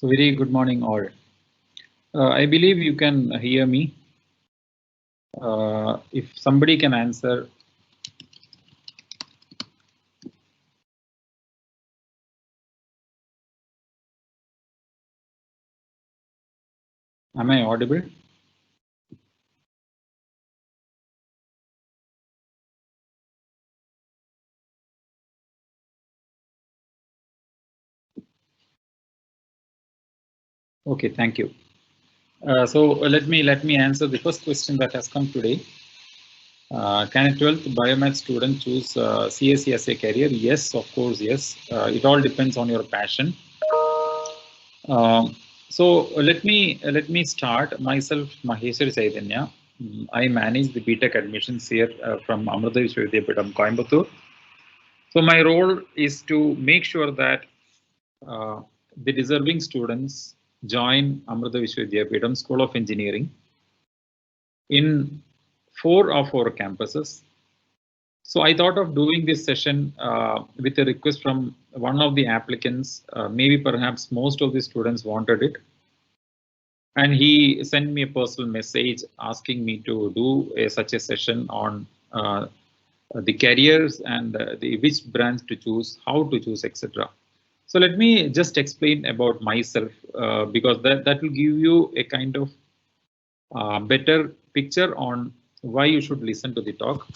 So very good morning all. I believe you can hear me. If somebody can answer. Am I audible? Okay, thank you. So let me answer the first question that has come today. Can a 12th biomath student choose CSE as a career? Yes, of course, yes. It all depends on your passion. So let me start myself, Maheshwara Chaitanya. I manage the B.Tech admissions here from Amrita Coimbatore. So my role is to make sure that the deserving students join Amrita Vishwavidyapeetham School of Engineering in 4 of our campuses. So I thought of doing this session with a request from one of the applicants. Maybe perhaps most of the students wanted it. And he sent me a personal message asking me to do such a session on the careers and which branch to choose, how to choose, etc. So let me just explain about myself because that will give you a kind of better picture on why you should listen to the talk.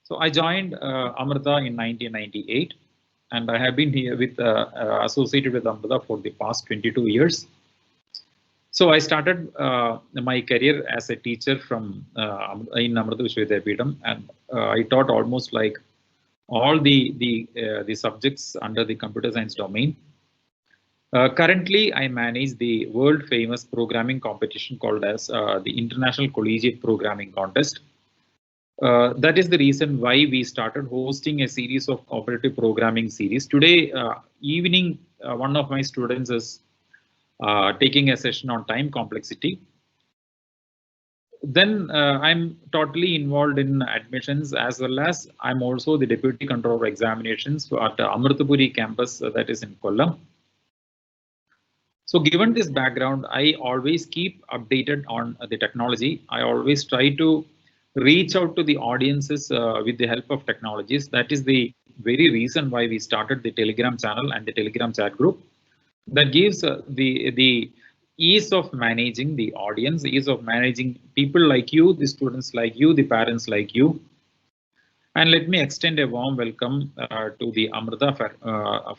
So I joined Amrita in 1998, and I have been here with associated with Amrita for the past 22 years. So I started my career as a teacher from in Amrita Vishwavidyapeetham, and I taught almost like all the subjects under the computer science domain. Currently, I manage the world famous programming competition called as the International Collegiate Programming Contest. That is the reason why we started hosting a series of cooperative programming series. Today evening, one of my students is taking a session on time complexity. Then I'm totally involved in admissions, as well as I'm also the deputy controller of examinations at Amritapuri campus that is in Kollam. So given this background, I always keep updated on the technology. I always try to reach out to the audiences with the help of technologies. That is the very reason why we started the Telegram channel and the Telegram chat group. That gives the ease of managing the audience, ease of managing people like you, the students like you, the parents like you. And let me extend a warm welcome to the Amrita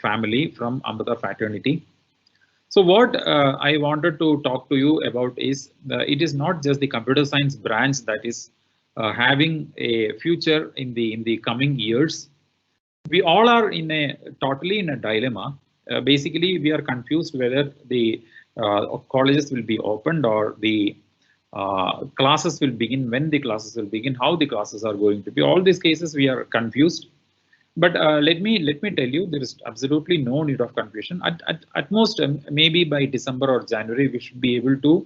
family from Amrita fraternity. So what I wanted to talk to you about is it is not just the computer science branch that is having a future in the coming years. We all are in a totally in a dilemma. Basically, we are confused whether the colleges will be opened or the classes will begin, when the classes will begin, how the classes are going to be. All these cases we are confused. But let me tell you, there is absolutely no need of confusion. At most, maybe by December or January, we should be able to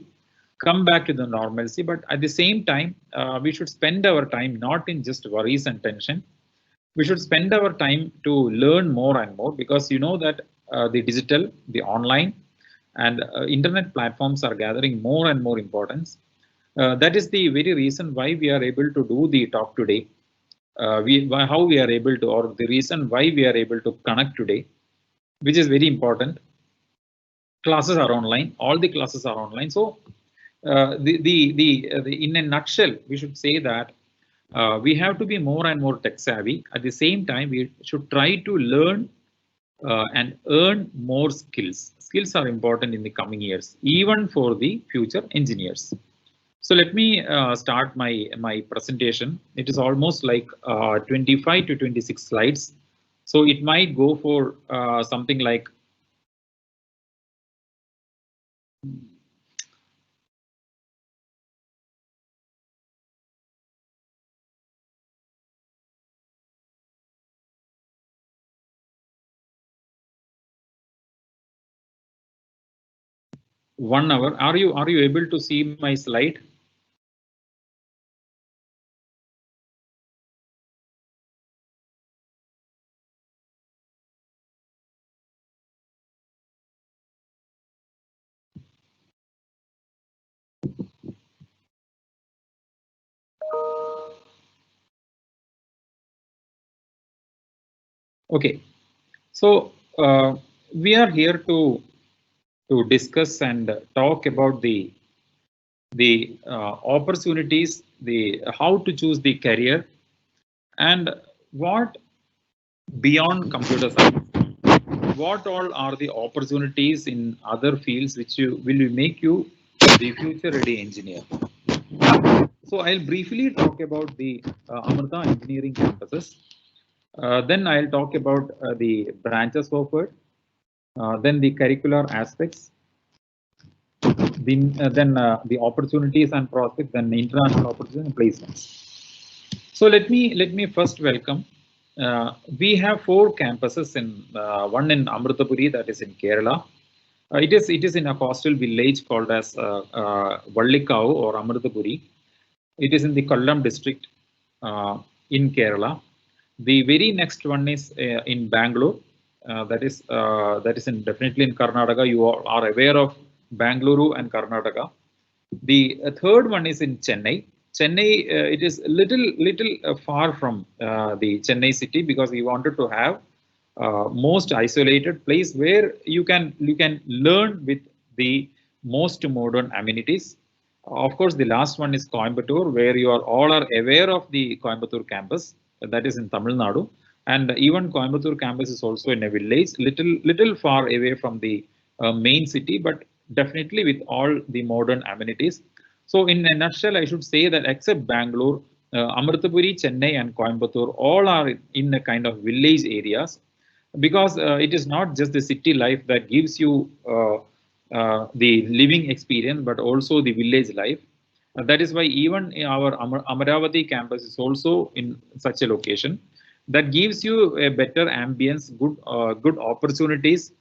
come back to the normalcy. But at the same time, we should spend our time not in just worries and tension. We should spend our time to learn more and more, because you know that the digital, the online, and internet platforms are gathering more and more importance. That is the very reason why we are able to do the talk today. How we are able to, or the reason why we are able to connect today, which is very important. Classes are online. All the classes are online. So, in a nutshell, we should say that we have to be more and more tech savvy. At the same time, we should try to learn and earn more skills. Skills are important in the coming years, even for the future engineers. So let me start my presentation. It is almost like 25 to 26 slides. So it might go for something like 1 hour. Are you able to see my slide? Okay. So we are here to discuss and talk about the opportunities, the how to choose the career, and what beyond computer science, what all are the opportunities in other fields which you will make you the future ready engineer. So I'll briefly talk about the Amrita engineering campuses. Then I'll talk about the branches offered, then the curricular aspects, then the opportunities and prospects, then the international opportunities and placements. So let me first welcome. We have 4 campuses in one in Amritapuri, that is in Kerala. It is in a coastal village called as Vallikau or Amritapuri. It is in the Kollam district in Kerala. The very next one is in Bangalore. That is definitely in Karnataka. You are aware of Bangalore and Karnataka. The third one is in Chennai. Chennai, it is little far from the Chennai city, because we wanted to have most isolated place where you can learn with the most modern amenities. Of course, the last one is Coimbatore, where you are all are aware of the Coimbatore campus, that is in Tamil Nadu, and even Coimbatore campus is also in a village, little far away from the main city, but definitely with all the modern amenities. So, in a nutshell, I should say that except Bangalore, Amritapuri, Chennai, and Coimbatore all are in a kind of village areas, because it is not just the city life that gives you the living experience, but also the village life. That is why even in our Amaravati campus is also in such a location that gives you a better ambience, good opportunities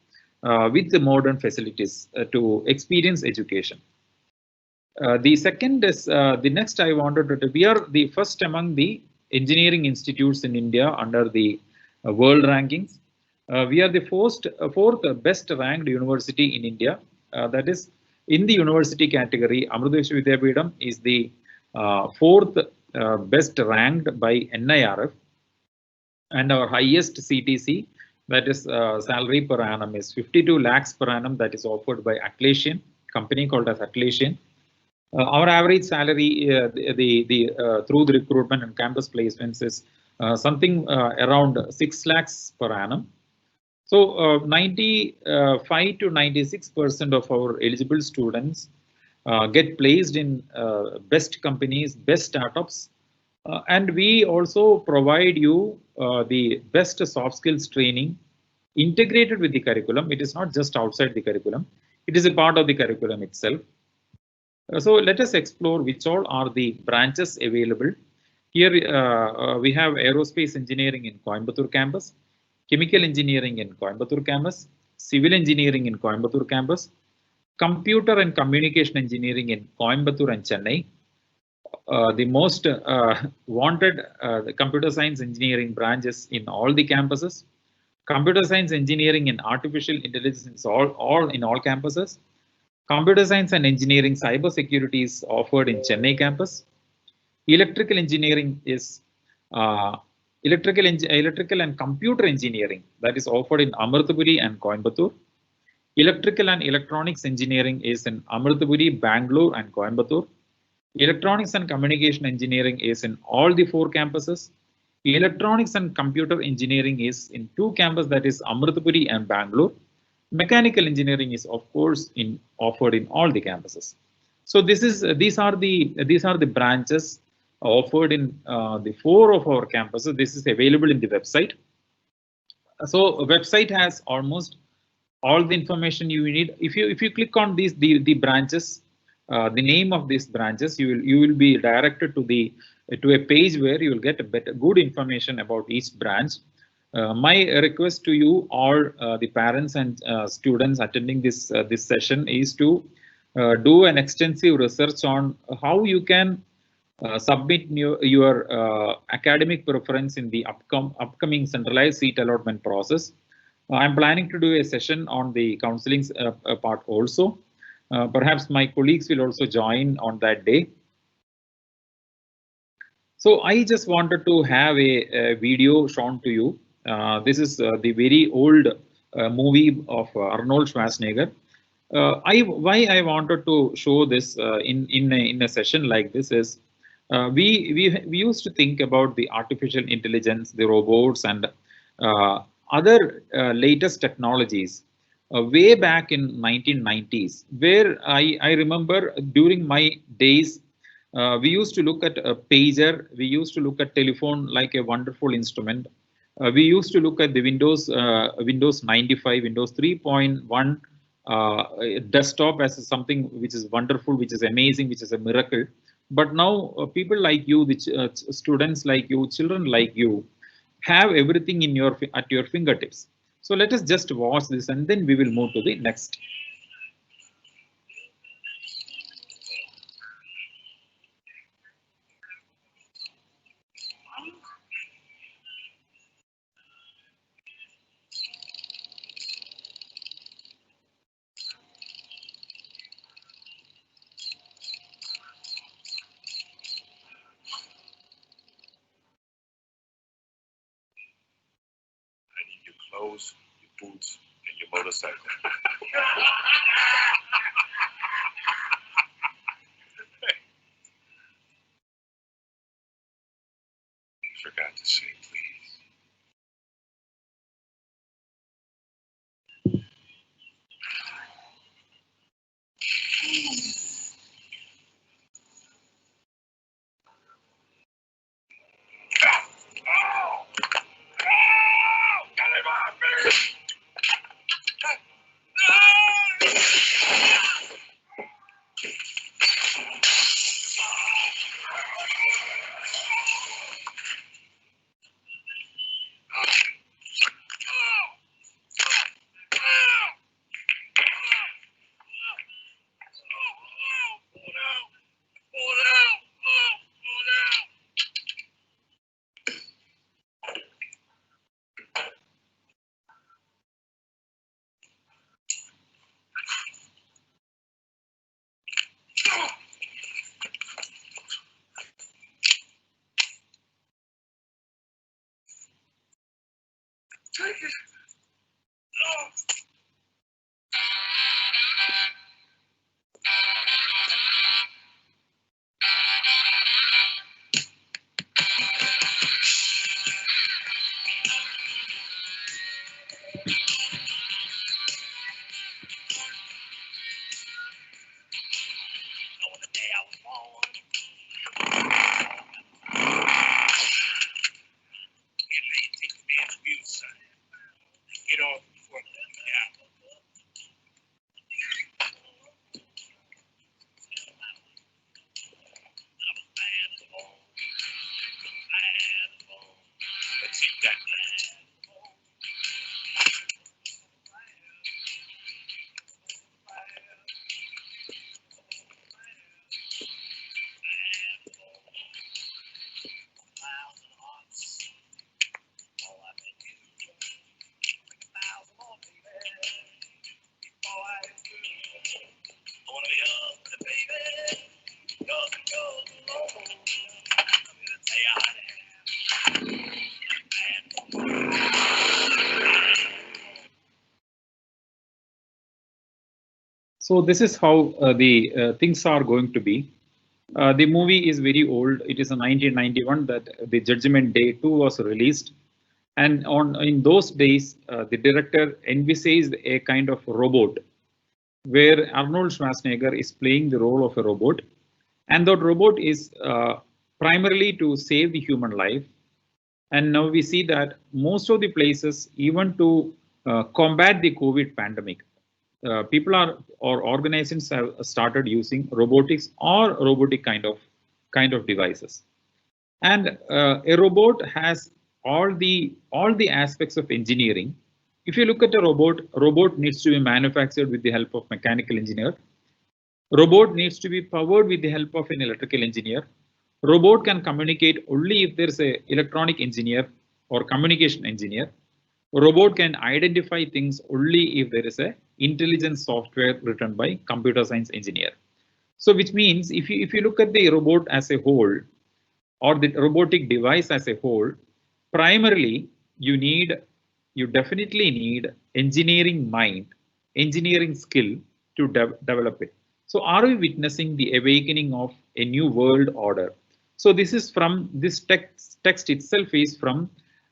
with the modern facilities to experience education. The second is the next I wanted to. We are the first among the engineering institutes in India under the world rankings. We are the fourth best ranked university in India. That is in the university category. Amrita Vidyapitham is the fourth best ranked by NIRF, and our highest CTC, that is salary per annum, is 52 lakhs per annum, that is offered by Atlassian. company called as Atlassian. Our average salary through the recruitment and campus placements is something around 6 lakhs per annum. So 95 to 96% of our eligible students get placed in best companies, best startups, and we also provide you the best soft skills training integrated with the curriculum. It is not just outside the curriculum, it is a part of the curriculum itself. So let us explore which all are the branches available. Here we have aerospace engineering in Coimbatore campus, chemical engineering in Coimbatore campus, civil engineering in Coimbatore campus, computer and communication engineering in Coimbatore and Chennai. The most wanted the computer science engineering branches in all the campuses. Computer science engineering and artificial intelligence all in all campuses. Computer science and engineering cyber security is offered in Chennai campus. Electrical engineering is electrical and computer engineering that is offered in Amritapuri and Coimbatore. Electrical and electronics engineering is in Amritapuri, Bangalore and Coimbatore. Electronics and communication engineering is in all the 4 campuses. Electronics and computer engineering is in 2 campuses, that is Amritapuri and Bangalore. Mechanical engineering is of course offered in all the campuses. So these are the branches offered in the 4 of our campuses. This is available in the website. So a website has almost all the information you need. If you click on these the branches, the name of these branches, you will be directed to a page where you will get good information about each branch. My request to you all, the parents and students attending this session, is to do an extensive research on how you can submit your academic preference in the upcoming centralized seat allotment process. I'm planning to do a session on the counseling part also. Perhaps my colleagues will also join on that day. So I just wanted to have a video shown to you. This is the very old movie of Arnold Schwarzenegger. Why I wanted to show this in a session like this is we used to think about the artificial intelligence, the robots, and other latest technologies way back in 1990s, where I remember during my days. We used to look at a pager. We used to look at telephone like a wonderful instrument. We used to look at the Windows 95, Windows 3.1 desktop as something which is wonderful, which is amazing, which is a miracle. But now people like you, students like you, children like you, have everything at your fingertips. So let us just watch this and then we will move to the next. Clothes, your boots, and your motorcycle. Forgot to say, please. know before. Yeah. Let's see that. So this is how the things are going to be. The movie is very old. It is in 1991 that the Judgment Day 2 was released. And in those days, the director envisaged a kind of robot where Arnold Schwarzenegger is playing the role of a robot. And that robot is primarily to save the human life. And now we see that most of the places, even to combat the COVID pandemic, people are or organizations have started using robotics or robotic kind of devices. And a robot has all the aspects of engineering. If you look at a robot needs to be manufactured with the help of mechanical engineer. Robot needs to be powered with the help of an electrical engineer. Robot can communicate only if there's a electronic engineer or communication engineer. Robot can identify things only if there is a intelligent software written by computer science engineer. So which means if you look at the robot as a whole or the robotic device as a whole, primarily you definitely need engineering mind, engineering skill to develop it. So are we witnessing the awakening of a new world order? So this is from this text itself is from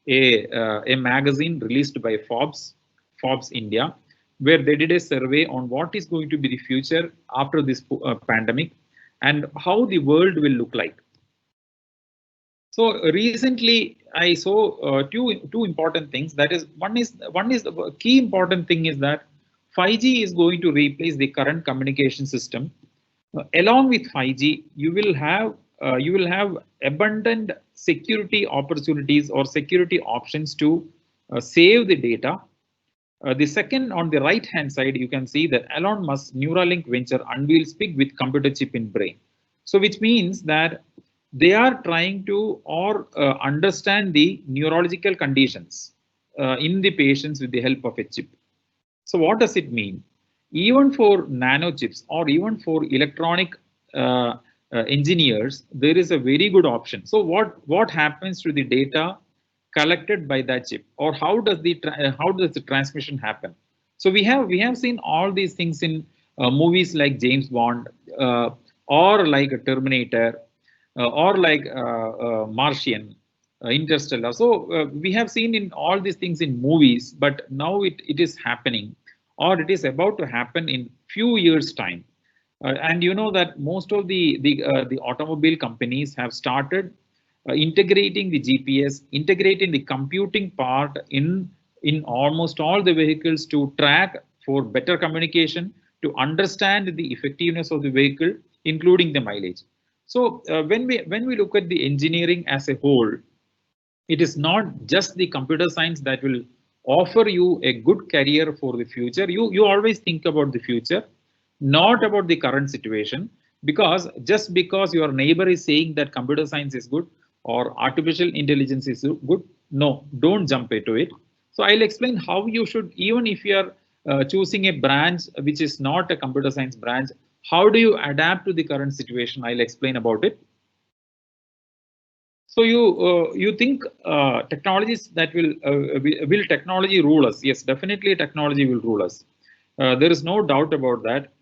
a magazine released by Forbes India, where they did a survey on what is going to be the future after this pandemic and how the world will look like. So recently I saw two important things. That is one is the key important thing is that 5G is going to replace the current communication system. Along with 5G, you will have abundant security opportunities or security options to save the data. The second, on the right hand side, you can see that Elon Musk's Neuralink venture unveils pig with computer chip in brain. So which means that they are trying to understand the neurological conditions in the patients with the help of a chip. So what does it mean? Even for nanochips or even for electronic engineers, there is a very good option. So what happens to the data collected by that chip, or how does the transmission happen? So we have seen all these things in movies like James Bond or like a Terminator or like Martian, Interstellar. So we have seen in all these things in movies, but now it is happening, or it is about to happen in few years' time. And you know that most of the automobile companies have started integrating the GPS, integrating the computing part in almost all the vehicles to track for better communication, to understand the effectiveness of the vehicle, including the mileage. So when we look at the engineering as a whole, it is not just the computer science that will offer you a good career for the future. You always think about the future, not about the current situation, because just because your neighbor is saying that computer science is good or artificial intelligence is good, no, don't jump into it. So I'll explain how you should, even if you are choosing a branch which is not a computer science branch, how do you adapt to the current situation? I'll explain about it. So you think technologies that will technology rule us? Yes, definitely technology will rule us. There is no doubt about that.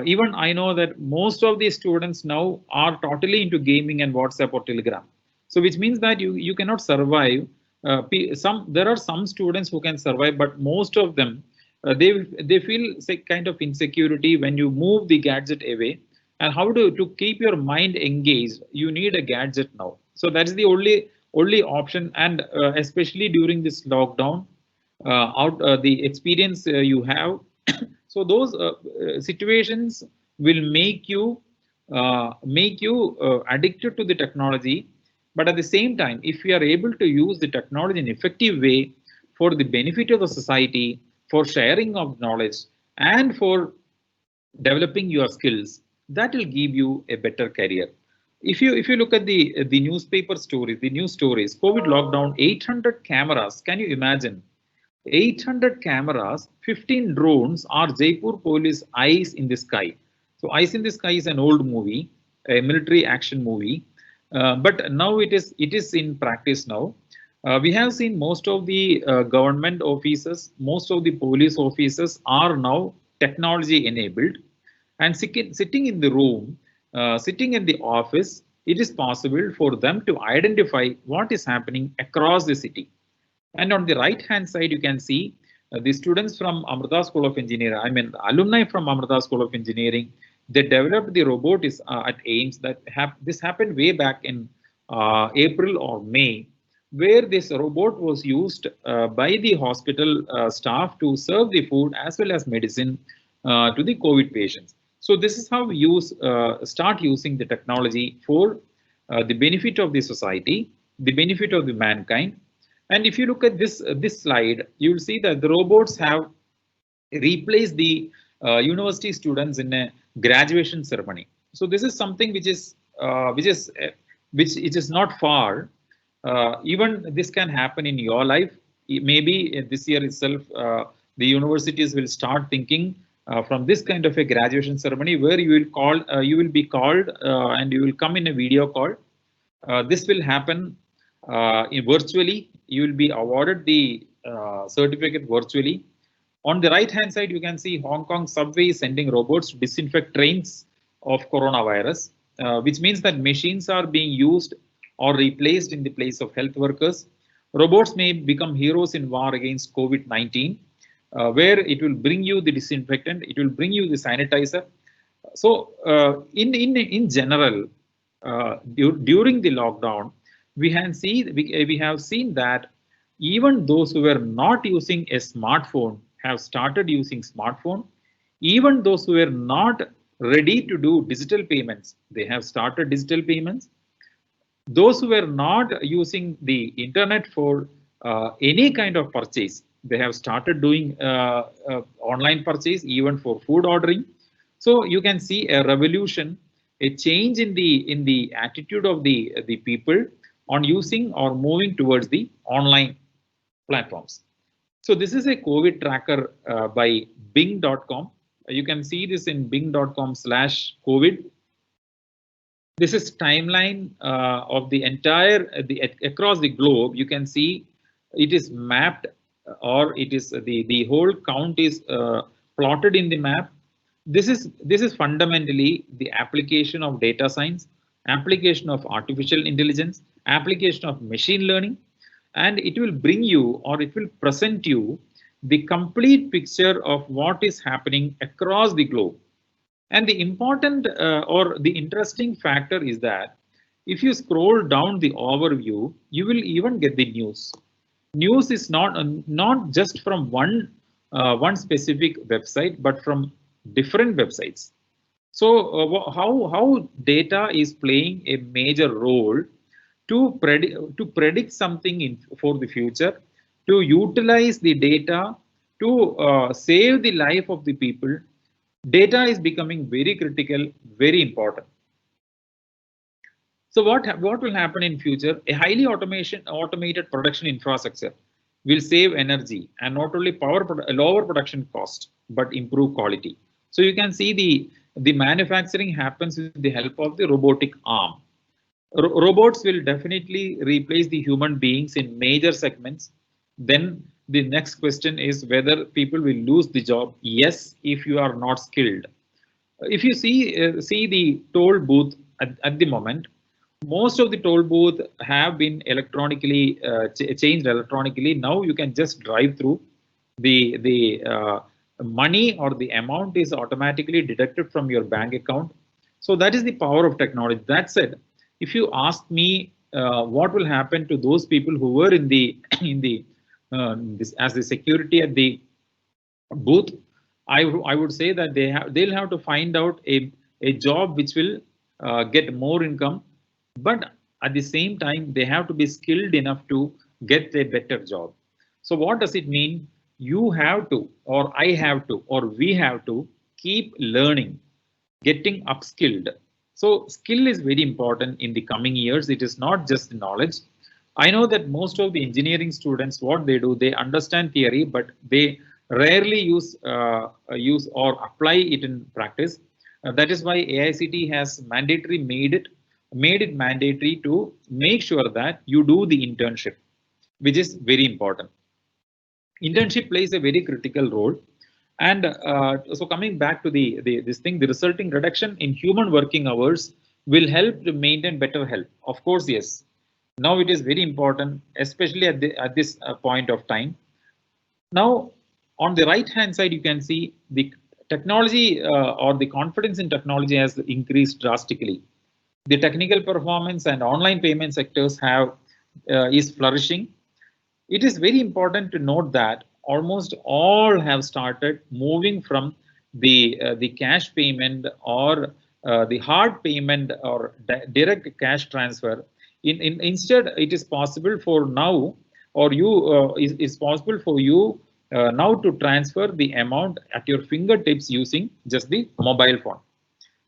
Even I know that most of the students now are totally into gaming and WhatsApp or Telegram. So which means that you cannot survive. There are some students who can survive, but most of them they feel say kind of insecurity when you move the gadget away. And how to keep your mind engaged, you need a gadget now. So that's the only option. And especially during this lockdown, the experience you have. So those situations will make you addicted to the technology. But at the same time, if you are able to use the technology in an effective way for the benefit of the society, for sharing of knowledge, and for developing your skills, that will give you a better career. If you look at the newspaper stories, the news stories, COVID lockdown, 800 cameras. Can you imagine? 800 cameras, 15 drones are Jaipur police eyes in the sky. So Eyes in the Sky is an old movie, a military action movie, but now it is in practice now. We have seen most of the government offices, most of the police offices are now technology enabled, and sitting in the room, sitting in the office, it is possible for them to identify what is happening across the city. And on the right hand side, you can see the students from Amrita School of Engineering, I mean, alumni from Amrita School of Engineering, they developed the robot at AIMS. This happened way back in April or May, where this robot was used by the hospital staff to serve the food as well as medicine to the COVID patients. So this is how we start using the technology for the benefit of the society, the benefit of the mankind. And if you look at this slide, you will see that the robots have replaced the university students in a graduation ceremony. So this is something which it is not far. Even this can happen in your life. Maybe this year itself, the universities will start thinking from this kind of a graduation ceremony where you will be called and you will come in a video call. This will happen virtually. You will be awarded the certificate virtually. On the right hand side, you can see Hong Kong subway sending robots to disinfect trains of coronavirus, which means that machines are being used or replaced in the place of health workers. Robots may become heroes in war against COVID-19, where it will bring you the disinfectant, it will bring you the sanitizer. So in general, during the lockdown, we have seen that even those who were not using a smartphone have started using smartphone. Even those who were not ready to do digital payments, they have started digital payments. Those who were not using the internet for any kind of purchase, they have started doing online purchase even for food ordering. So you can see a revolution, a change in the attitude of the people on using or moving towards the online platforms. So this is a COVID tracker by Bing.com. You can see this in Bing.com/COVID. This is timeline of the entire across the globe. You can see it is mapped, or it is the whole count is plotted in the map. This is fundamentally the application of data science, application of artificial intelligence, application of machine learning, and it will bring you, or it will present you, the complete picture of what is happening across the globe. And the important or the interesting factor is that if you scroll down the overview, you will even get the news. News is not just from one specific website, but from different websites. So how data is playing a major role to predict something for the future, to utilize the data to save the life of the people. Data is becoming very critical, very important. So what will happen in future? A highly automated production infrastructure will save energy and not only lower production cost, but improve quality. So you can see the manufacturing happens with the help of the robotic arm. Robots will definitely replace the human beings in major segments. Then the next question is whether people will lose the job. Yes, if you are not skilled. If you see the toll booth at the moment, most of the toll booth have been electronically changed electronically. Now you can just drive through. The money or the amount is automatically deducted from your bank account. So that is the power of technology. That said, if you ask me what will happen to those people who were in the this as the security at the booth. I would say that they'll have to find out a job which will get more income, but at the same time they have to be skilled enough to get a better job. So what does it mean? You have to, or I have to, or we have to keep learning, getting upskilled. So skill is very important in the coming years. It is not just knowledge. I know that most of the engineering students, what they do, they understand theory, but they rarely use or apply it in practice. That is why AICT has made it mandatory to make sure that you do the internship, which is very important. Internship plays a very critical role. And so coming back to this thing, the resulting reduction in human working hours will help to maintain better health. Of course, yes. Now it is very important, especially at this point of time. Now, on the right hand side, you can see the technology or the confidence in technology has increased drastically. The technical performance and online payment sectors is flourishing. It is very important to note that almost all have started moving from the cash payment or the hard payment or direct cash transfer. Instead, it is possible for now, or is possible for you now to transfer the amount at your fingertips using just the mobile phone.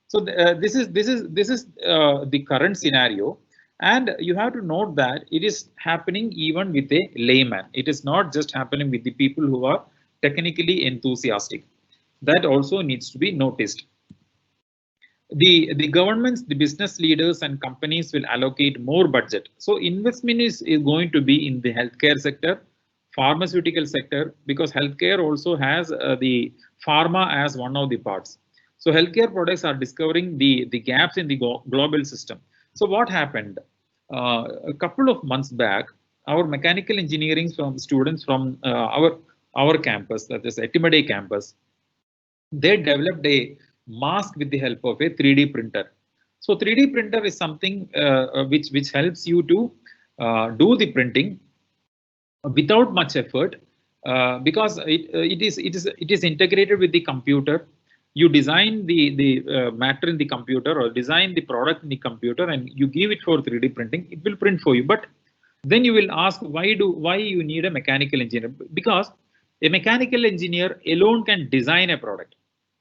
So this is the current scenario. And you have to note that it is happening even with a layman. It is not just happening with the people who are technically enthusiastic. That also needs to be noticed. The governments, the business leaders and companies will allocate more budget. So investment is going to be in the healthcare sector, pharmaceutical sector, because healthcare also has the pharma as one of the parts. So healthcare products are discovering the gaps in the global system. So what happened? A couple of months back, our mechanical engineering students from our campus, that is Etimade campus, they developed a mask with the help of a 3D printer. So 3D printer is something which helps you to do the printing without much effort, because it is integrated with the computer. You design the matter in the computer or design the product in the computer and you give it for 3D printing, it will print for you. But then you will ask why you need a mechanical engineer? Because a mechanical engineer alone can design a product.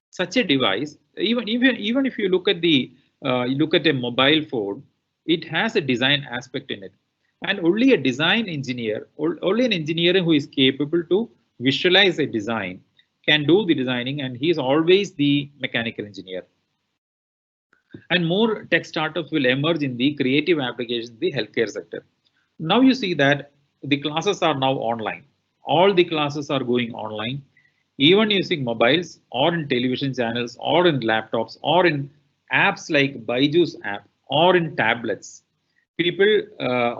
Such a device, even if you look at a mobile phone, it has a design aspect in it. And only a design engineer, only an engineer who is capable to visualize a design can do the designing, and he is always the mechanical engineer. And more tech startups will emerge in the creative applications in the healthcare sector. Now you see that the classes are now online. All the classes are going online, even using mobiles or in television channels or in laptops or in apps like Byju's app or in tablets. People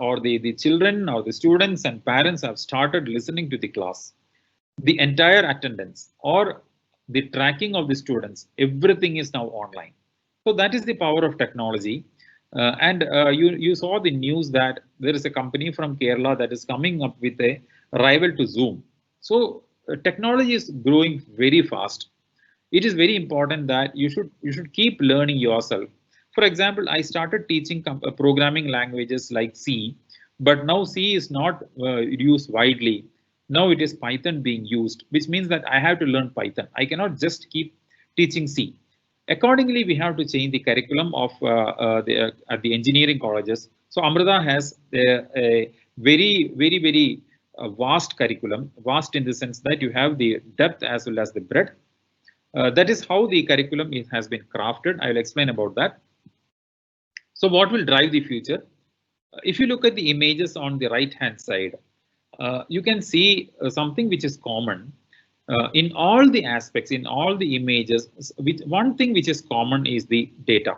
or the children or the students and parents have started listening to the class. The entire attendance or the tracking of the students, everything is now online. So that is the power of technology. And you saw the news that there is a company from Kerala that is coming up with a rival to Zoom. So technology is growing very fast. It is very important that you should keep learning yourself. For example, I started teaching programming languages like C, but now C is not used widely. Now it is Python being used, which means that I have to learn Python. I cannot just keep teaching C. Accordingly, we have to change the curriculum of at the engineering colleges. So Amrita has a very vast curriculum, vast in the sense that you have the depth as well as the breadth. That is how the curriculum has been crafted. I will explain about that. So what will drive the future? If you look at the images on the right hand side, you can see something which is common in all the aspects, in all the images. One thing which is common is the data.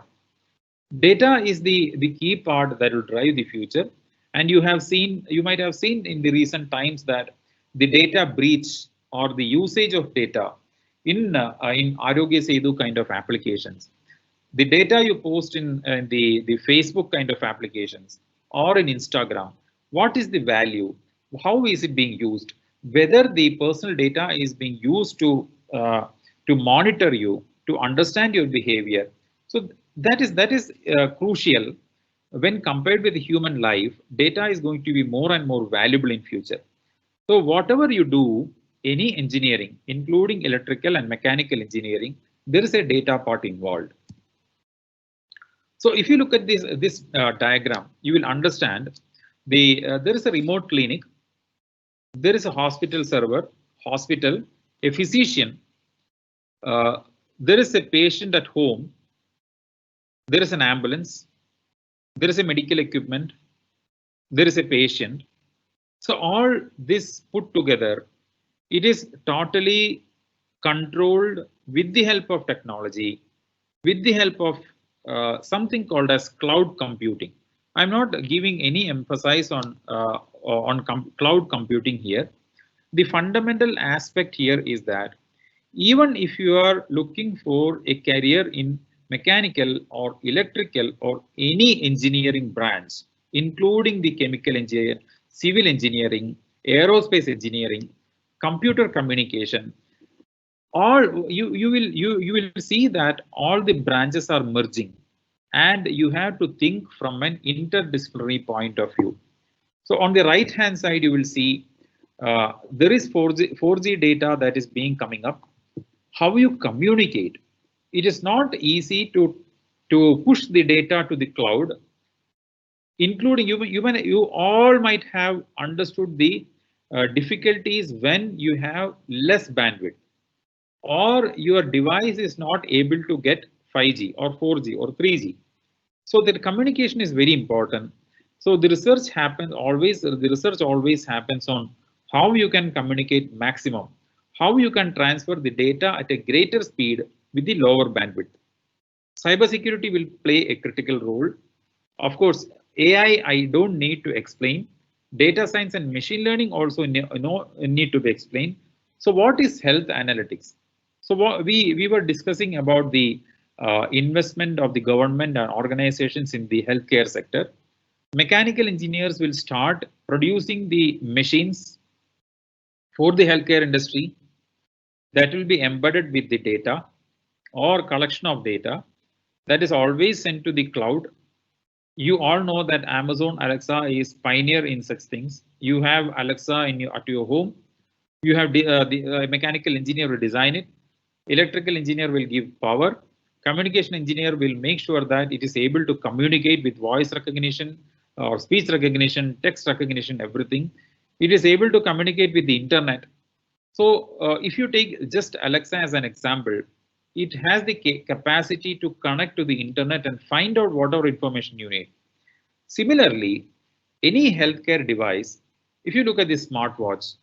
Data is the key part that will drive the future. And you might have seen in the recent times that the data breach or the usage of data in Arogya Setu kind of applications, the data you post in the Facebook kind of applications or in Instagram, what is the value? how is it being used, whether the personal data is being used to monitor you, to understand your behavior. So that is crucial. When compared with human life, data is going to be more and more valuable in future. So whatever you do, any engineering, including electrical and mechanical engineering, there is a data part involved. So if you look at this diagram, you will understand there is a remote clinic, there is a hospital server, hospital, a physician, there is a patient at home, there is an ambulance, there is a medical equipment, there is a patient. So all this put together, it is totally controlled with the help of technology, with the help of something called as cloud computing. I'm not giving any emphasis on cloud computing here. The fundamental aspect here is that even if you are looking for a career in mechanical or electrical or any engineering branch, including the chemical engineer, civil engineering, aerospace engineering, computer communication, all you will see that all the branches are merging, and you have to think from an interdisciplinary point of view. So on the right hand side, you will see there is 4G data that is being coming up. How you communicate? It is not easy to push the data to the cloud, including you all might have understood the difficulties when you have less bandwidth, or your device is not able to get 5G or 4G or 3G. So the communication is very important. So the research always happens on how you can communicate maximum, how you can transfer the data at a greater speed with the lower bandwidth. Cybersecurity will play a critical role. Of course, AI, I don't need to explain. Data science and machine learning also need to be explained. So what is health analytics? So what we were discussing about the investment of the government and organizations in the healthcare sector. Mechanical engineers will start producing the machines for the healthcare industry that will be embedded with the data or collection of data that is always sent to the cloud. You all know that Amazon Alexa is pioneer in such things. You have Alexa at your home. You have the mechanical engineer will design it. Electrical engineer will give power. Communication engineer will make sure that it is able to communicate with voice recognition or speech recognition, text recognition, everything. It is able to communicate with the internet. So if you take just Alexa as an example, it has the capacity to connect to the internet and find out whatever information you need. Similarly, any healthcare device, if you look at the smartwatch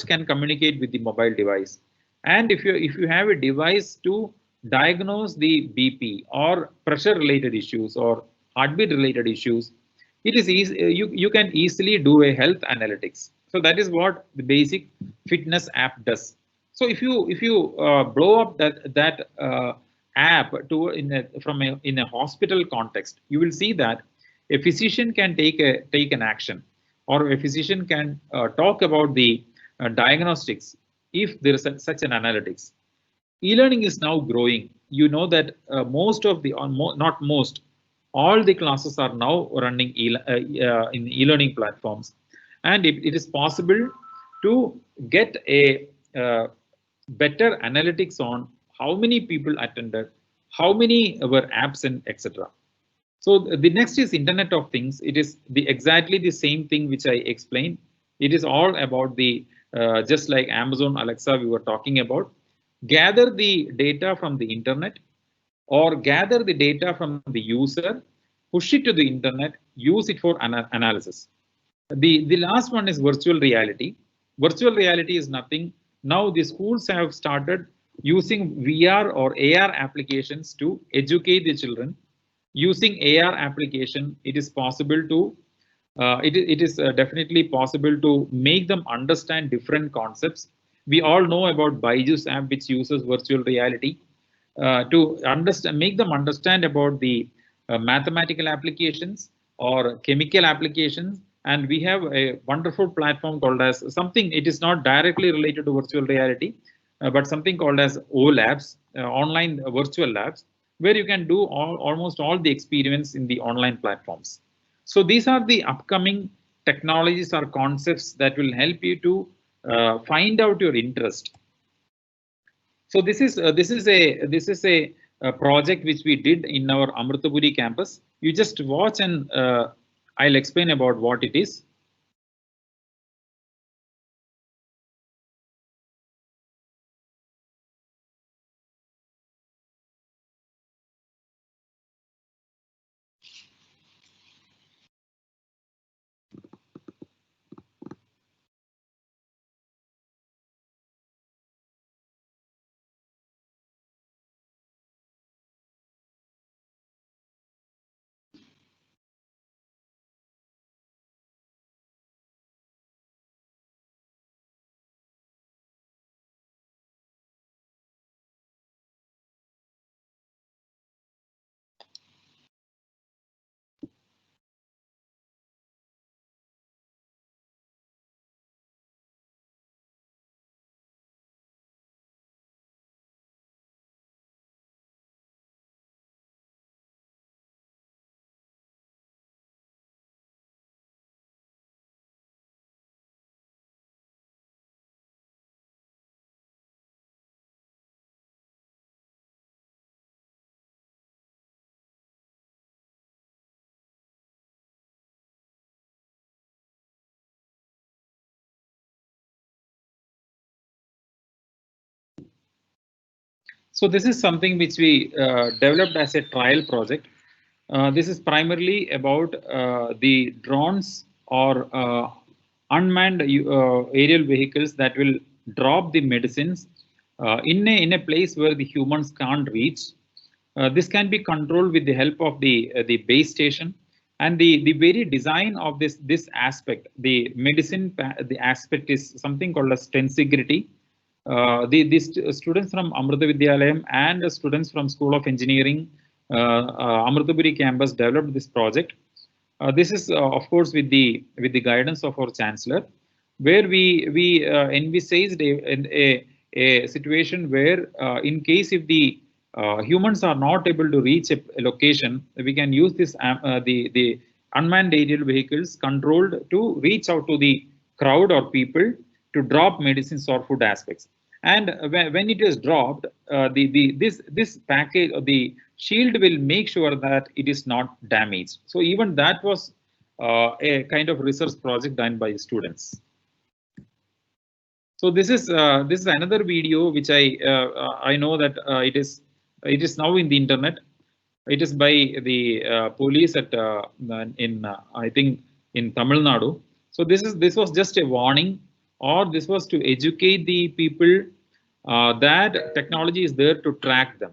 can communicate with the mobile device. And if you have a device to diagnose the BP or pressure related issues or heartbeat related issues, it is easy, you can easily do a health analytics. So that is what the basic fitness app does. So if you blow up that app in a hospital context, you will see that a physician can take an action, or a physician can talk about the diagnostics if there is such an analytics. E-learning is now growing. You know that most of the, not most, all the classes are now running in e-learning platforms, and it is possible to get a better analytics on how many people attended, how many were absent, etc. So the next is Internet of Things. It is exactly the same thing which I explained. It is all about the just like Amazon Alexa we were talking about. Gather the data from the internet, or gather the data from the user, push it to the internet, use it for analysis. The last one is virtual reality. Virtual reality is nothing. Now the schools have started using VR or AR applications to educate the children. Using AR application, it is possible to it is definitely possible to make them understand different concepts. We all know about Byju's app, which uses virtual reality to make them understand about the mathematical applications or chemical applications, and we have a wonderful platform called as something. It is not directly related to virtual reality, but something called as O Labs, online virtual labs, where you can do almost all the experiments in the online platforms. So these are the upcoming technologies or concepts that will help you to find out your interest. So this is a project which we did in our Amritapuri campus. You just watch and I'll explain about what it is. So this is something which we developed as a trial project. This is primarily about the drones or unmanned aerial vehicles that will drop the medicines in a place where the humans can't reach. This can be controlled with the help of the base station, and the very design of this aspect, the the aspect is something called as tensegrity. The students from Amrita Vidyalayam and the students from School of Engineering, Amritapuri campus developed this project. This is, of course, with the guidance of our chancellor, where we envisaged a situation where, in case if the humans are not able to reach a location, we can use this the unmanned aerial vehicles controlled to reach out to the crowd or people to drop medicines or food aspects. And when it is dropped, this package or the shield will make sure that it is not damaged. So even that was a kind of research project done by students. So this is another video which I know that it is now in the internet. It is by the police at in I think in Tamil Nadu. So this was just a warning, or this was to educate the people that technology is there to track them.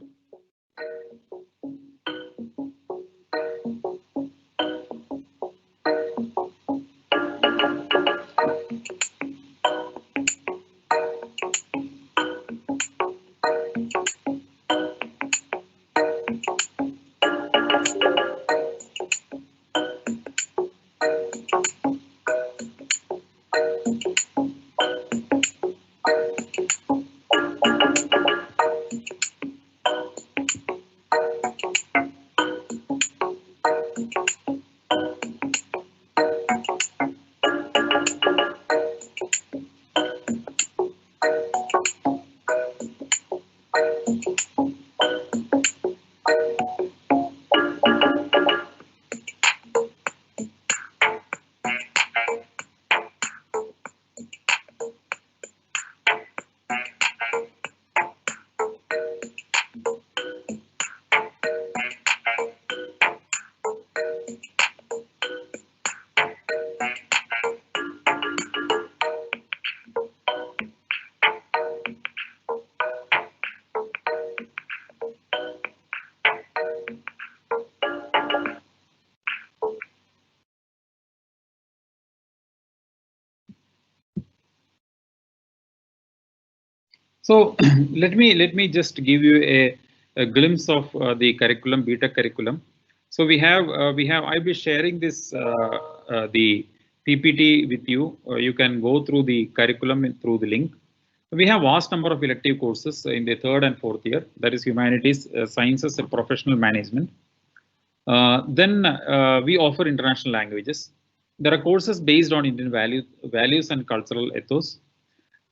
So let me just give you a glimpse of the curriculum, B.Tech curriculum. So we have I'll be sharing this the PPT with you. You can go through the curriculum through the link. We have vast number of elective courses in the 3rd and 4th year, that is humanities, sciences, and professional management. Then we offer international languages. There are courses based on Indian values and cultural ethos.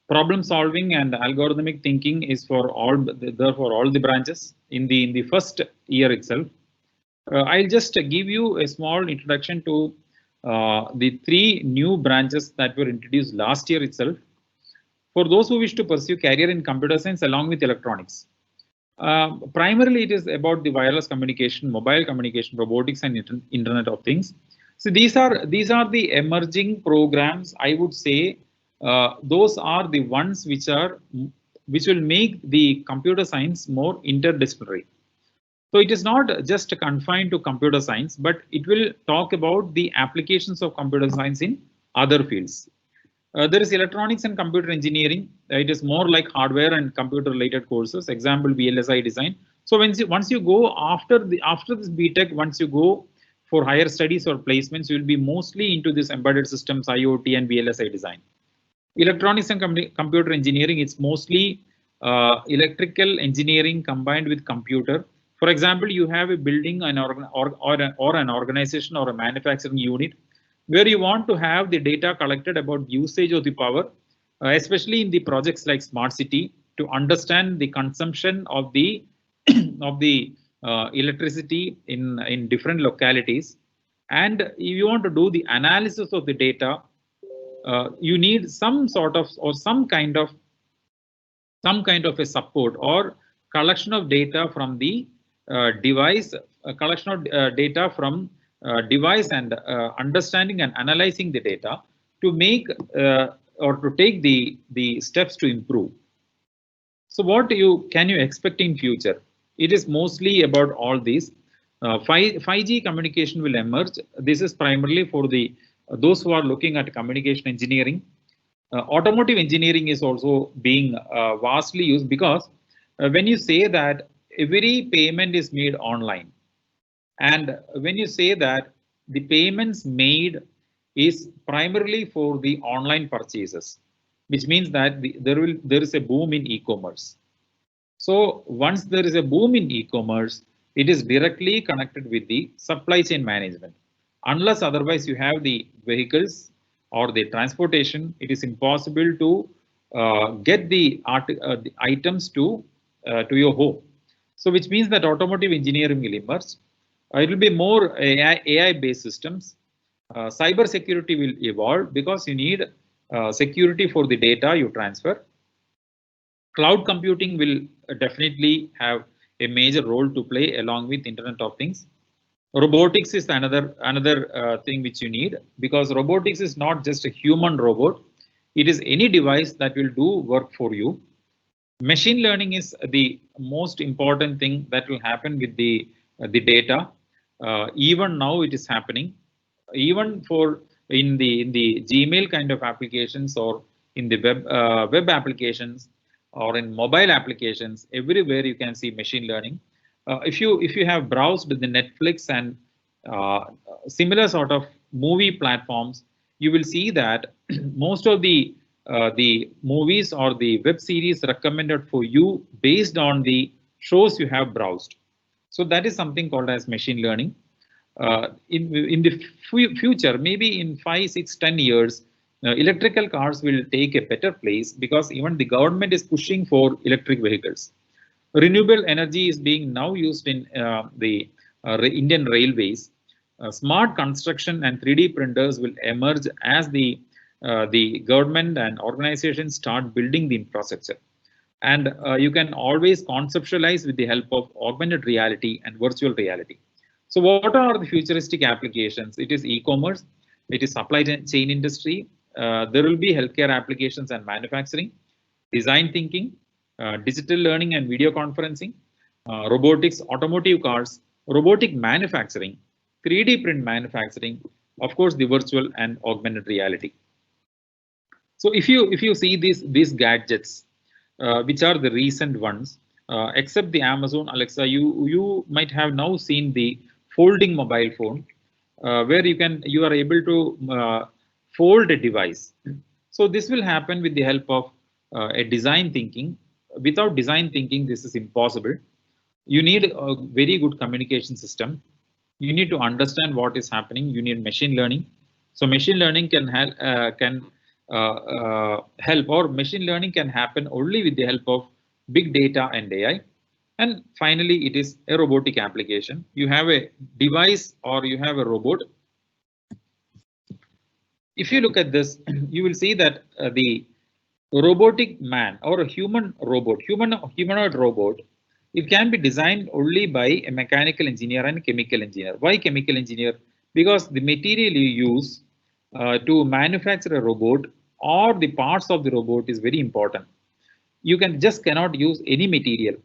Problem solving and algorithmic thinking is for all, there for all the branches in the first year itself. I'll just give you a small introduction to the 3 new branches that were introduced last year itself. For those who wish to pursue career in computer science along with electronics, primarily it is about the wireless communication, mobile communication, robotics, and Internet of Things. So these are the emerging programs. I would say those are the ones which will make the computer science more interdisciplinary. So it is not just confined to computer science, but it will talk about the applications of computer science in other fields. There is electronics and computer engineering. It is more like hardware and computer related courses. Example, VLSI design. So once you go after this B.Tech, once you go for higher studies or placements, you will be mostly into this embedded systems, IoT, and VLSI design. Electronics and computer engineering, it's mostly electrical engineering combined with computer. For example, you have a building, or an organization or a manufacturing unit where you want to have the data collected about usage of the power, especially in the projects like smart city, to understand the consumption of the electricity in different localities. And if you want to do the analysis of the data, you need some sort of or some kind of a support or collection of data from the device, collection of data from device, and understanding and analyzing the data to make or to take the steps to improve. So what can you expect in future? It is mostly about all these. 5G communication will emerge. This is primarily for those who are looking at communication engineering. Automotive engineering is also being vastly used, because when you say that every payment is made online, and when you say that the payments made is primarily for the online purchases, which means that there is a boom in e-commerce. So once there is a boom in e-commerce, it is directly connected with the supply chain management. Unless otherwise you have the vehicles or the transportation, it is impossible to get the items to your home. So which means that automotive engineering will emerge. It will be more AI-based systems. Cyber security will evolve, because you need security for the data you transfer. Cloud computing will definitely have a major role to play along with Internet of Things. Robotics is another thing which you need, because robotics is not just a human robot. It is any device that will do work for you. Machine learning is the most important thing that will happen with the data. Even now it is happening. Even for in the Gmail kind of applications, or in the web applications, or in mobile applications, everywhere you can see machine learning. If you have browsed the Netflix and similar sort of movie platforms, you will see that most of the movies or the web series recommended for you based on the shows you have browsed. So that is something called as machine learning. In the future, maybe in 5, 6, 10 years, electrical cars will take a better place, because even the government is pushing for electric vehicles. Renewable energy is being now used in the Indian railways. Smart construction and 3D printers will emerge as the government and organizations start building the infrastructure. And you can always conceptualize with the help of augmented reality and virtual reality. So what are the futuristic applications? It is e-commerce, it is supply chain industry, there will be healthcare applications and manufacturing, design thinking, digital learning and video conferencing, robotics, automotive cars, robotic manufacturing, 3D print manufacturing, of course, the virtual and augmented reality. So if you see these gadgets, which are the recent ones, except the Amazon Alexa, you might have now seen the folding mobile phone, where you are able to fold a device. So this will happen with the help of a design thinking. Without design thinking, this is impossible. You need a very good communication system. You need to understand what is happening. You need machine learning. So machine learning can help, or machine learning can happen only with the help of big data and AI. And finally, it is a robotic application. You have a device or you have a robot. If you look at this, you will see that the robotic man or a humanoid robot, it can be designed only by a mechanical engineer and chemical engineer. Why chemical engineer? Because the material you use to manufacture a robot or the parts of the robot is very important. You cannot use any material,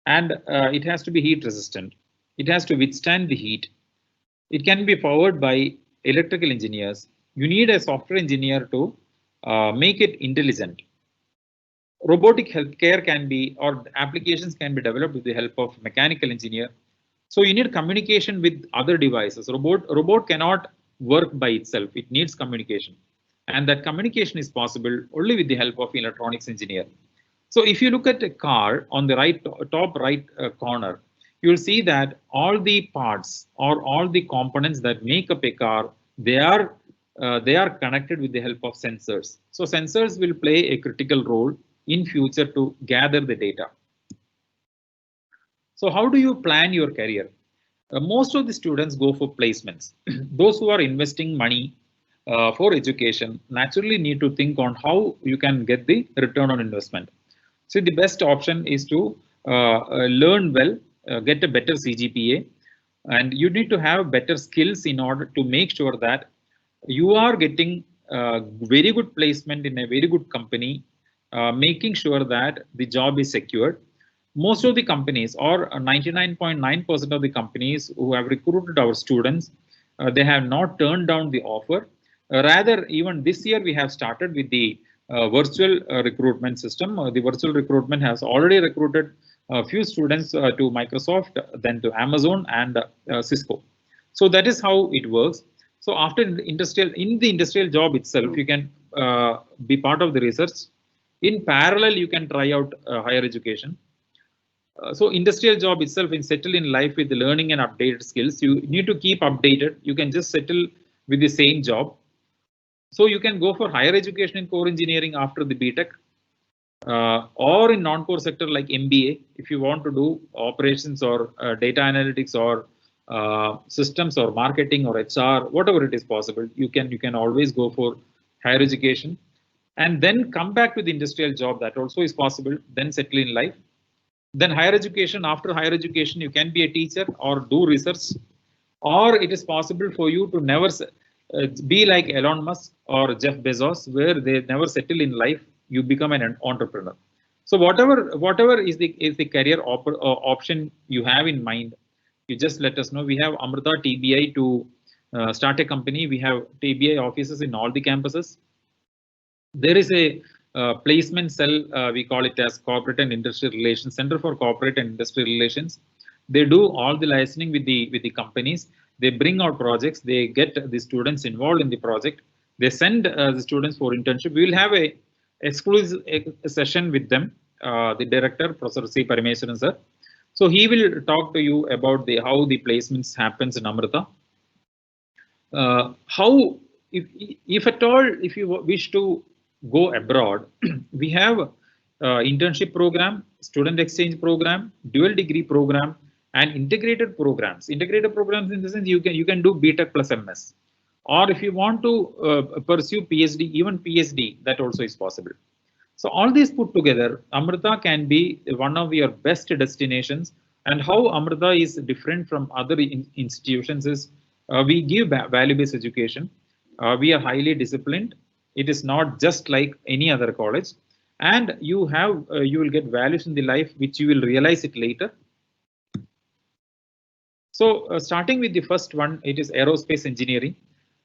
and it has to be heat resistant. It has to withstand the heat. It can be powered by electrical engineers. You need a software engineer to make it intelligent. Robotic healthcare can be, or applications can be developed with the help of mechanical engineer. So you need communication with other devices. Robot cannot work by itself. It needs communication, and that communication is possible only with the help of electronics engineer. So if you look at a car on the top right corner, you will see that all the parts or all the components that make up a car, they are connected with the help of sensors. So sensors will play a critical role in future to gather the data. So how do you plan your career? Most of the students go for placements. Those who are investing money for education naturally need to think on how you can get the return on investment. So the best option is to learn well, get a better CGPA, and you need to have better skills in order to make sure that you are getting very good placement in a very good company, making sure that the job is secured. Most of the companies, or 99.9% of the companies who have recruited our students, they have not turned down the offer. Rather, even this year we have started with the virtual recruitment system. The virtual recruitment has already recruited a few students to Microsoft, then to Amazon and Cisco. So that is how it works. So after in the industrial job itself, you can be part of the research. In parallel, you can try out higher education. So industrial job itself, in settle in life with the learning and updated skills, you need to keep updated. You can just settle with the same job. So you can go for higher education in core engineering after the B.Tech, or in non-core sector like MBA. If you want to do operations or data analytics or systems or marketing or HR, whatever it is possible, you can always go for higher education, and then come back to the industrial job. That also is possible. Then settle in life. Then higher education. After higher education, you can be a teacher or do research, or it is possible for you to never be like Elon Musk or Jeff Bezos, where they never settle in life. You become an entrepreneur. So whatever is the career option you have in mind, you just let us know. We have Amrita TBI to start a company. We have TBI offices in all the campuses. There is a placement cell, we call it as Corporate and Industrial Relations, Center for Corporate and Industrial Relations. They do all the licensing with the companies. They bring out projects. They get the students involved in the project. They send the students for internship. We will have a exclusive session with them. The director, Professor C. Parameswaran sir. So he will talk to you about how the placements happens in Amrita. How, if at all, if you wish to go abroad, we have internship program, student exchange program, dual degree program, and integrated programs. Integrated programs in the sense you can do B.Tech plus MS, or if you want to pursue PhD, even PhD, that also is possible. So all these put together, Amrita can be one of your best destinations. And how Amrita is different from other institutions is we give value-based education. We are highly disciplined. It is not just like any other college, and you will get values in the life which you will realize it later. So starting with the first one, it is aerospace engineering.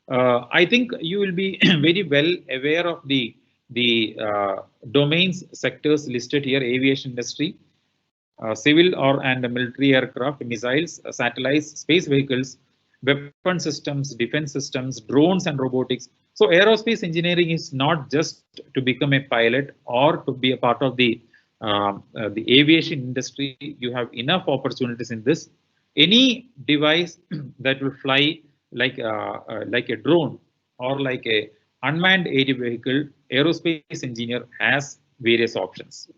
I think you will be very well aware of the domains sectors listed here: aviation industry, civil and military aircraft, missiles, satellites, space vehicles, weapon systems, defense systems, drones and robotics. So aerospace engineering is not just to become a pilot or to be a part of the aviation industry. You have enough opportunities in this. Any device that will fly like a drone or like a unmanned aerial vehicle, aerospace engineer has various options.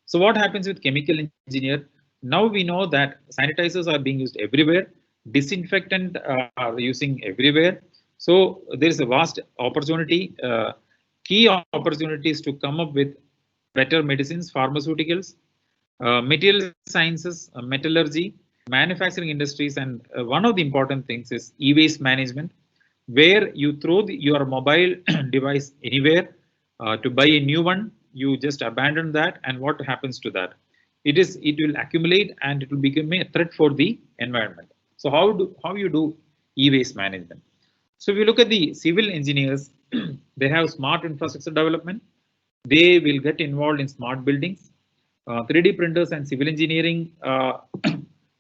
So what happens with chemical engineer? Now we know that sanitizers are being used everywhere, disinfectant are using everywhere. So there is a vast opportunity, key opportunities to come up with better medicines, pharmaceuticals, material sciences, metallurgy, manufacturing industries, and one of the important things is e-waste management, where you throw your mobile device anywhere to buy a new one, you just abandon that, and what happens to that? It will accumulate and it will become a threat for the environment. So how you do e-waste management? So if you look at the civil engineers, they have smart infrastructure development. They will get involved in smart buildings, 3D printers and civil engineering,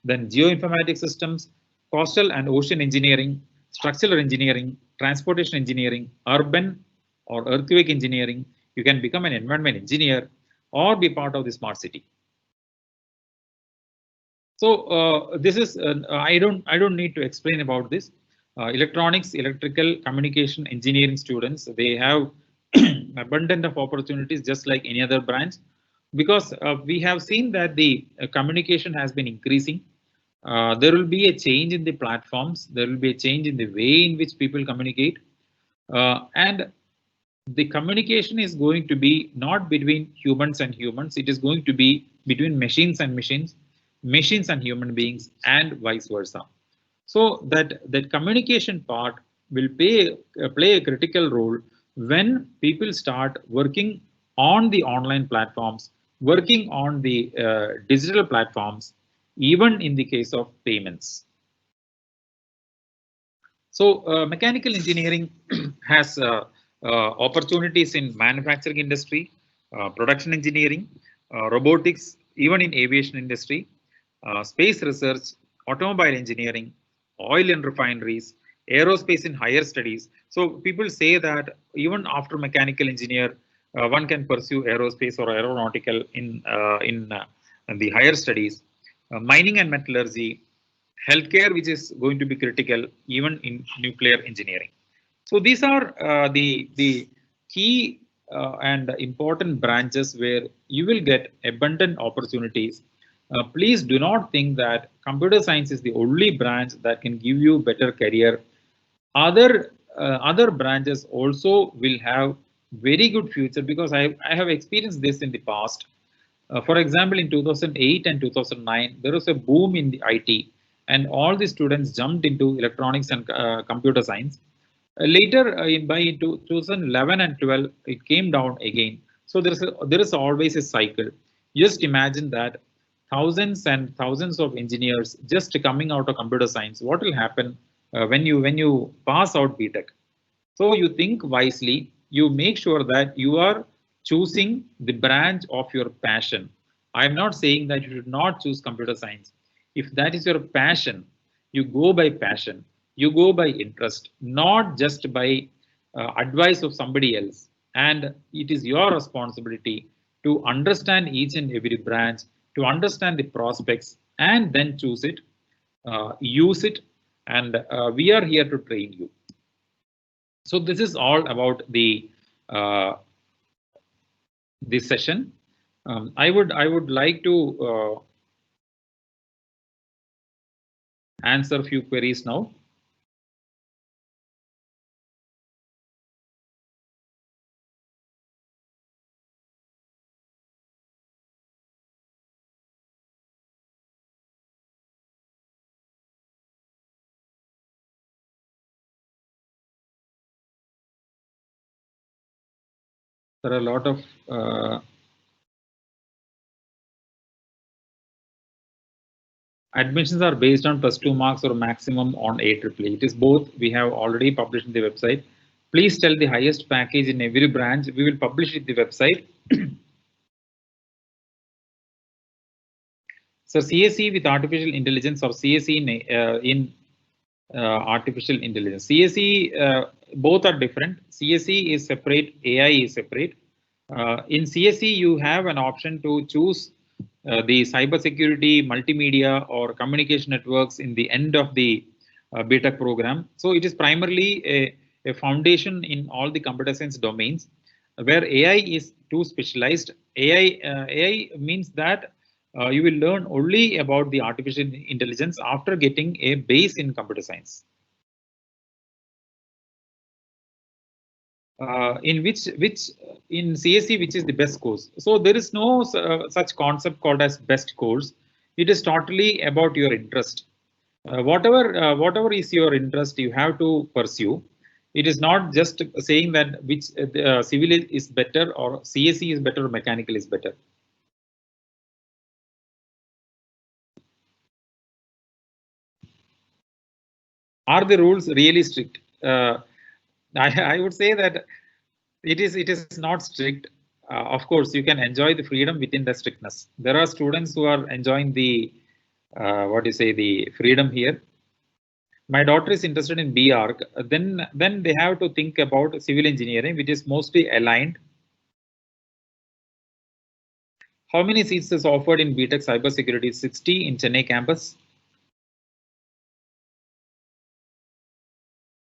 then geoinformatics systems, coastal and ocean engineering, structural engineering, transportation engineering, urban or earthquake engineering. You can become an environment engineer or be part of the smart city. So this is I don't need to explain about this. Electronics, electrical, communication, engineering students, they have abundant of opportunities just like any other branch, because we have seen that the communication has been increasing. There will be a change in the platforms. There will be a change in the way in which people communicate, and the communication is going to be not between humans and humans. It is going to be between machines and machines, machines and human beings, and vice versa. So that communication part will play a critical role when people start working on the online platforms, working on the digital platforms, even in the case of payments. So mechanical engineering has opportunities in manufacturing industry, production engineering, robotics, even in aviation industry, space research, automobile engineering, oil and refineries, aerospace in higher studies. So people say that even after mechanical engineer, one can pursue aerospace or aeronautical in the higher studies, mining and metallurgy, healthcare, which is going to be critical even in nuclear engineering. So these are the key and important branches where you will get abundant opportunities. Please do not think that computer science is the only branch that can give you better career. Other branches also will have very good future, because I have experienced this in the past. For example, in 2008 and 2009, there was a boom in the IT, and all the students jumped into electronics and computer science. Later, by 2011 and 12, it came down again. So there is always a cycle. Just imagine that thousands and thousands of engineers just coming out of computer science. What will happen when you pass out B.Tech? So you think wisely, you make sure that you are choosing the branch of your passion. I am not saying that you should not choose computer science. If that is your passion, you go by passion, you go by interest, not just by advice of somebody else. And it is your responsibility to understand each and every branch, to understand the prospects, and then choose it, use it, and we are here to train you. So this is all about uh, this session. I would like to answer a few queries now. There are a lot of admissions are based on +2 marks or maximum on AAA. It is both. We have already published in the website. Please tell the highest package in every branch. We will publish it in the website. So CSE with artificial intelligence or CSE in artificial intelligence. CSE, both are different. CSE is separate, AI is separate. In CSE, you have an option to choose the cybersecurity, multimedia, or communication networks in the end of the B.Tech program. So it is primarily a foundation in all the computer science domains, where AI is too specialized. AI means that you will learn only about the artificial intelligence after getting a base in computer science. In which in CSE, which is the best course. So there is no such concept called as best course. It is totally about your interest. Whatever is your interest, you have to pursue. It is not just saying that which civil is better or CSE is better or mechanical is better. Are the rules really strict? I would say that it is not strict. Of course, you can enjoy the freedom within the strictness. There are students who are enjoying the the freedom here. My daughter is interested in B.Arch. Then they have to think about civil engineering, which is mostly aligned. How many seats is offered in B.Tech cybersecurity? 60 in Chennai campus.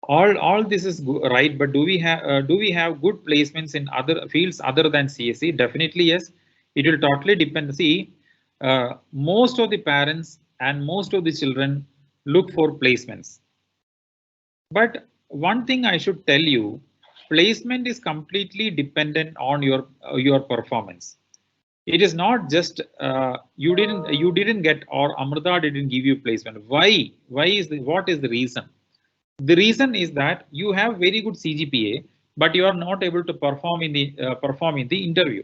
All this is right, but do we have good placements in other fields other than CSE? Definitely yes. It will totally depend. See, most of the parents and most of the children look for placements. But one thing I should tell you, placement is completely dependent on your performance. It is not just you didn't get or Amrita didn't give you placement. Why? What is the reason? The reason is that you have very good CGPA, but you are not able to perform in the interview.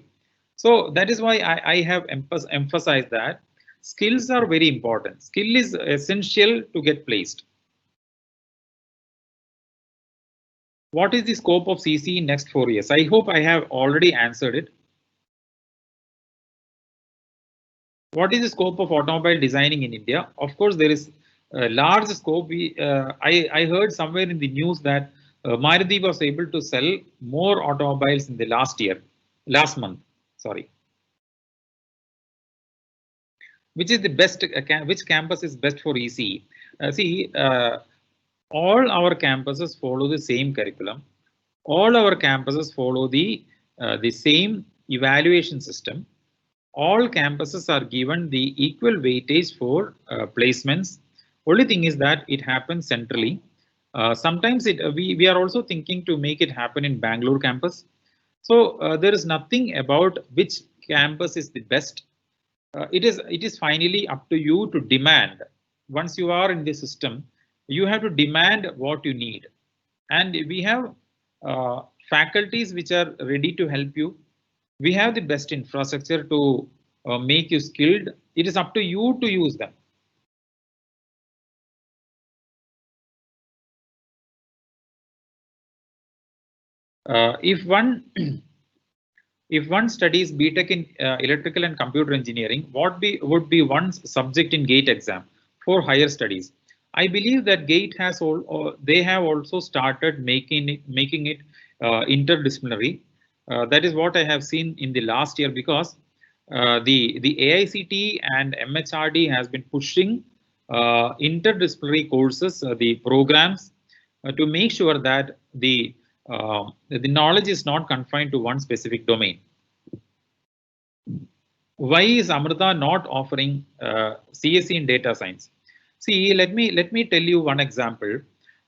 So that is why I have emphasized that skills are very important. Skill is essential to get placed. What is the scope of CC in next 4 years? I hope I have already answered it. What is the scope of automobile designing in India? Of course, there is a large scope. I heard somewhere in the news that Maruti was able to sell more automobiles in the last month. Sorry. Which is the best? Which campus is best for ECE? See, all our campuses follow the same curriculum. All our campuses follow the same evaluation system. All campuses are given the equal weightage for placements. Only thing is that it happens centrally. Sometimes we are also thinking to make it happen in Bangalore campus. So there is nothing about which campus is the best. It is finally up to you to demand. Once you are in the system, you have to demand what you need, and we have faculties which are ready to help you. We have the best infrastructure to make you skilled. It is up to you to use them. If one if one studies B.Tech in electrical and computer engineering, what would be one's subject in GATE exam for higher studies? I believe that GATE has they have also started making it interdisciplinary. That is what I have seen in the last year, because the AICT and MHRD has been pushing interdisciplinary courses, the programs, to make sure that the knowledge is not confined to one specific domain. Why is Amrita not offering CSE in data science? See, let me tell you one example.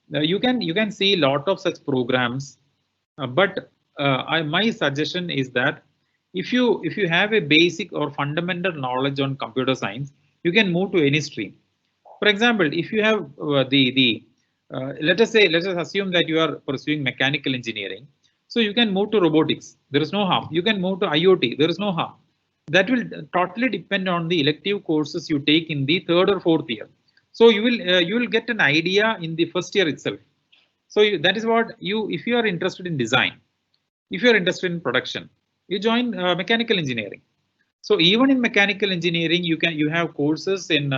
You can see a lot of such programs, but my suggestion is that if you have a basic or fundamental knowledge on computer science, you can move to any stream. For example, if you have let us assume that you are pursuing mechanical engineering, so you can move to robotics. There is no harm. You can move to IoT. There is no harm. That will totally depend on the elective courses you take in the 3rd or 4th year. So you will get an idea in the 1st year itself. So that is what if you are interested in design, if you are interested in production, you join mechanical engineering. So even in mechanical engineering, you have courses in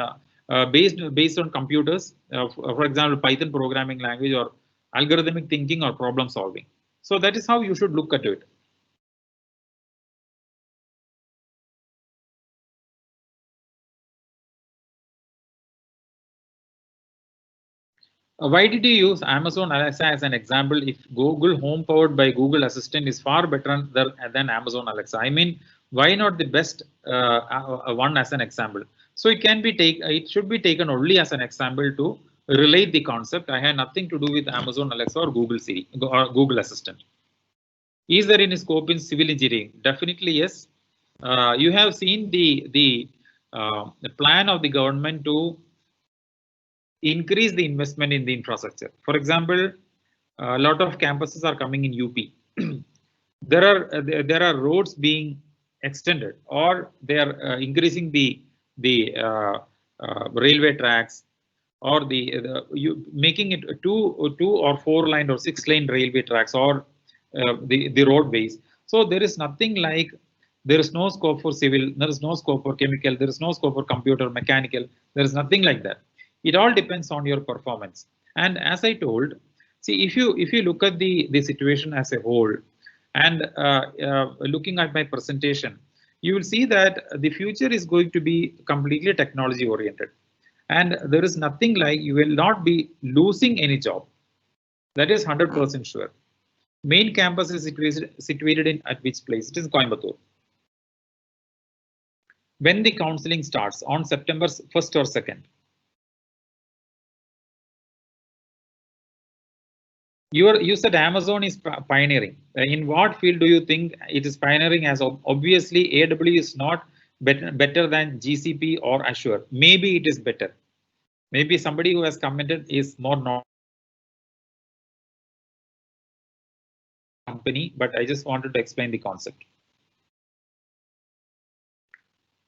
based on computers, for example, Python programming language or algorithmic thinking or problem solving. So that is how you should look at it. Why did you use Amazon Alexa as an example if Google Home powered by Google Assistant is far better than Amazon Alexa? I mean, why not the best one as an example? So it can be it should be taken only as an example to relate the concept. I had nothing to do with Amazon Alexa or Google Siri or Google Assistant. Is there any scope in civil engineering? Definitely yes. You have seen the plan of the government to increase the investment in the infrastructure. For example, a lot of campuses are coming in UP. there are roads being extended, or they are increasing the railway tracks, or making it two or 4 line or 6 lane railway tracks, or the roadways. So there is nothing like, there is no scope for civil, there is no scope for chemical, there is no scope for computer, mechanical. There is nothing like that. It all depends on your performance. And as I told, see, if you look at the situation as a whole, and looking at my presentation, you will see that the future is going to be completely technology oriented. And there is nothing like you will not be losing any job. That is 100% sure. Main campus is situated in at which place? It is Coimbatore. When the counseling starts, on September 1st or 2nd. You said Amazon is pioneering. In what field do you think it is pioneering? As obviously AWS is not better than GCP or Azure. Maybe it is better. Maybe somebody who has commented is more not company, but I just wanted to explain the concept.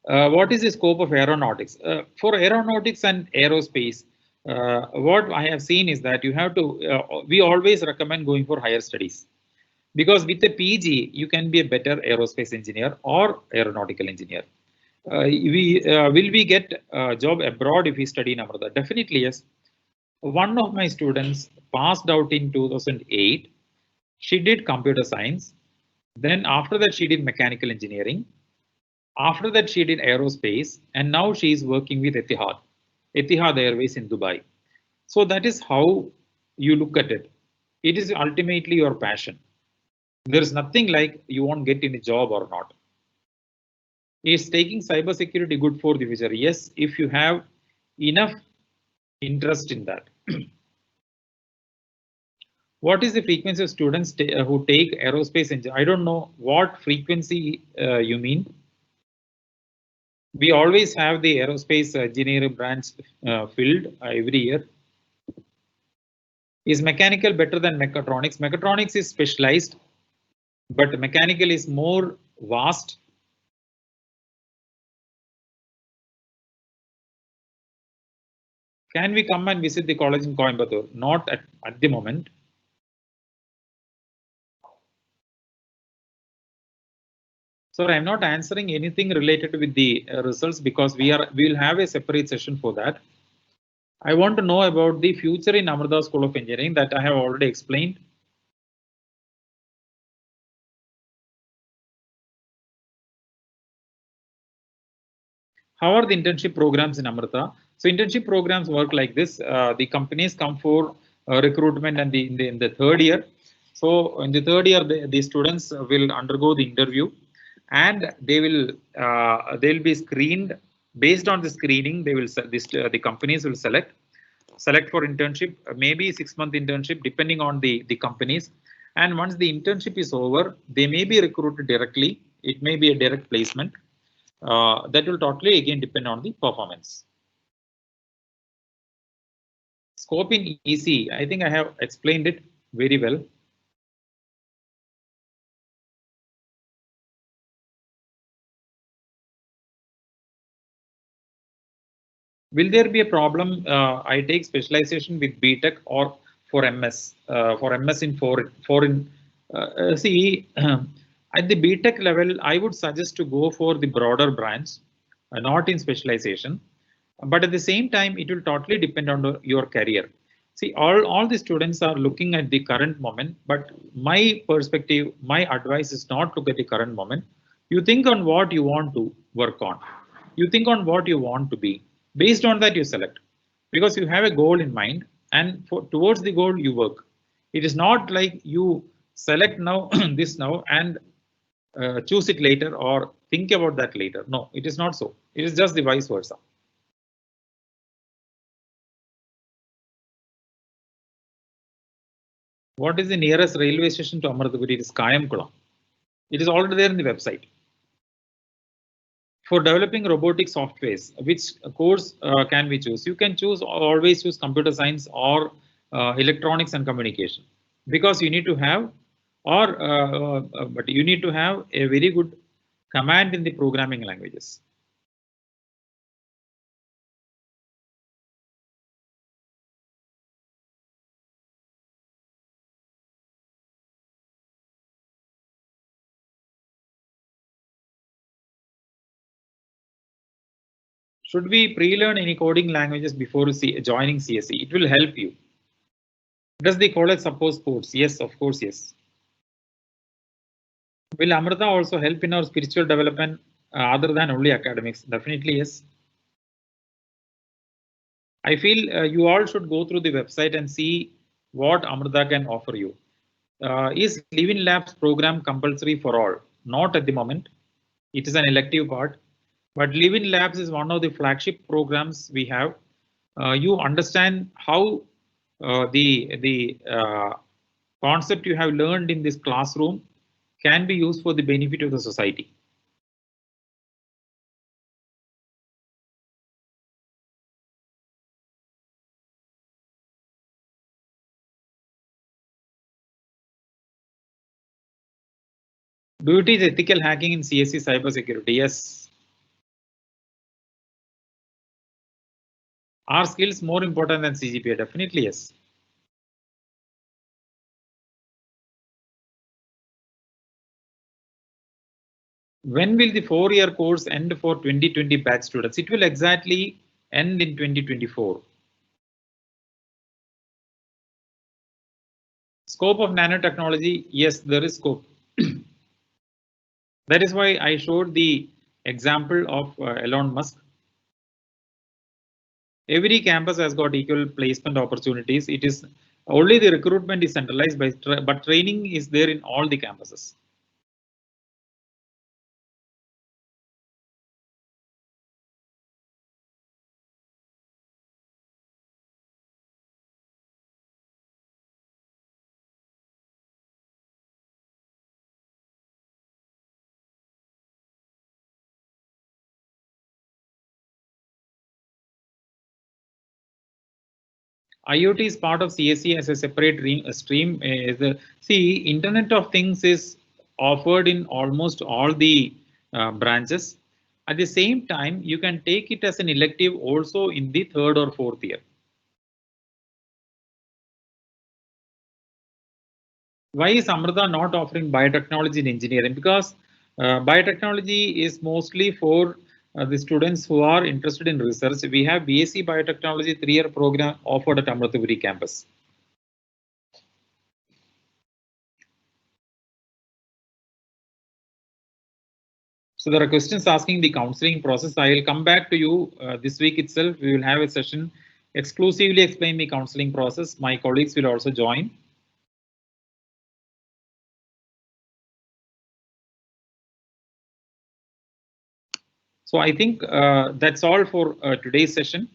What is the scope of aeronautics? For aeronautics and aerospace, what I have seen is that you have to, we always recommend going for higher studies, because with a PG, you can be a better aerospace engineer or aeronautical engineer. Will we get a job abroad if we study in Amrita? Definitely yes. One of my students passed out in 2008. She did computer science. Then after that, she did mechanical engineering. After that, she did aerospace, and now she is working with Etihad Airways in Dubai. So that is how you look at it. It is ultimately your passion. There is nothing like you won't get any job or not. Is taking cybersecurity good for the future? Yes, if you have enough interest in that. What is the frequency of students who take aerospace engineering? I don't know what frequency you mean. We always have the aerospace engineering branch filled every year. Is mechanical better than mechatronics? Mechatronics is specialized, but mechanical is more vast. Can we come and visit the college in Coimbatore? Not at the moment. So I'm not answering anything related with the results, because we'll have a separate session for that. I want to know about the future in Amrita School of Engineering, that I have already explained. How are the internship programs in Amrita? So internship programs work like this. The companies come for recruitment, and in the 3rd year. So in the 3rd year, the students will undergo the interview, and they'll be screened. Based on the screening, the companies will select for internship, maybe 6-month internship, depending on the companies. And once the internship is over, they may be recruited directly. It may be a direct placement. That will totally again depend on the performance. Scope in EC, I think I have explained it very well. Will there be a problem? I take specialization with B.Tech or for MS. For MS in foreign. See, at the B.Tech level, I would suggest to go for the broader branch, not in specialization. But at the same time, it will totally depend on your career. See, all the students are looking at the current moment, but my perspective, my advice is not look at the current moment. You think on what you want to work on. You think on what you want to be. Based on that, you select because you have a goal in mind, and towards the goal you work. It is not like you select now this now and choose it later or think about that later. No, it is not so. It is just the vice versa. What is the nearest railway station to Amrita? It is Kayamkulam. It is already there in the website. For developing robotic softwares, which course can we choose? You can always choose computer science or electronics and communication, because you need to have but you need to have a very good command in the programming languages. Should we pre-learn any coding languages before joining CSE? It will help you. Does the college support sports? Yes, of course, yes. Will Amrita also help in our spiritual development other than only academics? Definitely, yes. I feel you all should go through the website and see what Amrita can offer you. Is Live-in Labs program compulsory for all? Not at the moment. It is an elective part. But Live-in Labs is one of the flagship programs we have. You understand how the concept you have learned in this classroom can be used for the benefit of the society. Do you teach ethical hacking in CSE cybersecurity? Yes. Are skills more important than CGPA? Definitely yes. When will the 4-year course end for 2020 batch students? It will exactly end in 2024. Scope of nanotechnology? Yes, there is scope. That is why I showed the example of Elon Musk. Every campus has got equal placement opportunities. It is only the recruitment is centralized, but training is there in all the campuses. IoT is part of CSE as a separate stream. See, Internet of Things is offered in almost all the branches. At the same time, you can take it as an elective also in the 3rd or 4th year. Why is Amrita not offering biotechnology in engineering? Because biotechnology is mostly for the students who are interested in research. We have BSc Biotechnology 3-year program offered at Amritapuri campus. So there are questions asking the counseling process. I will come back to you this week itself. We will have a session exclusively explain the counseling process. My colleagues will also join. So I think that's all for today's session.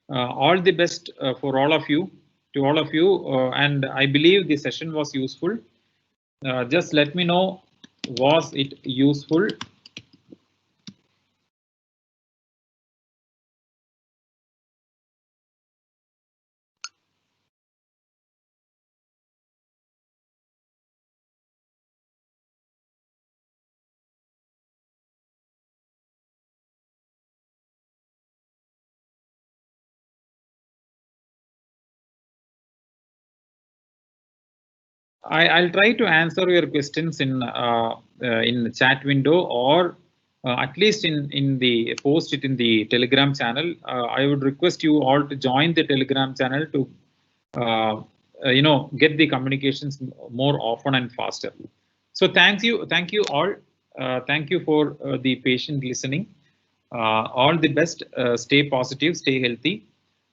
All the best for all of you, to all of you, and I believe the session was useful. Just let me know, was it useful? I'll try to answer your questions in the chat window, or at least in the post it in the Telegram channel. I would request you all to join the Telegram channel to get the communications more often and faster. So thank you all. Thank you for the patient listening. All the best. Stay positive, stay healthy.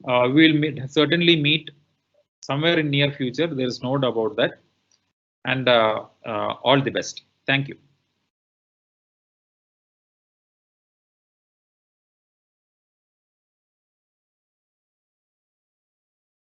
We will certainly meet somewhere in near future. There is no doubt about that. And all the best. Thank you.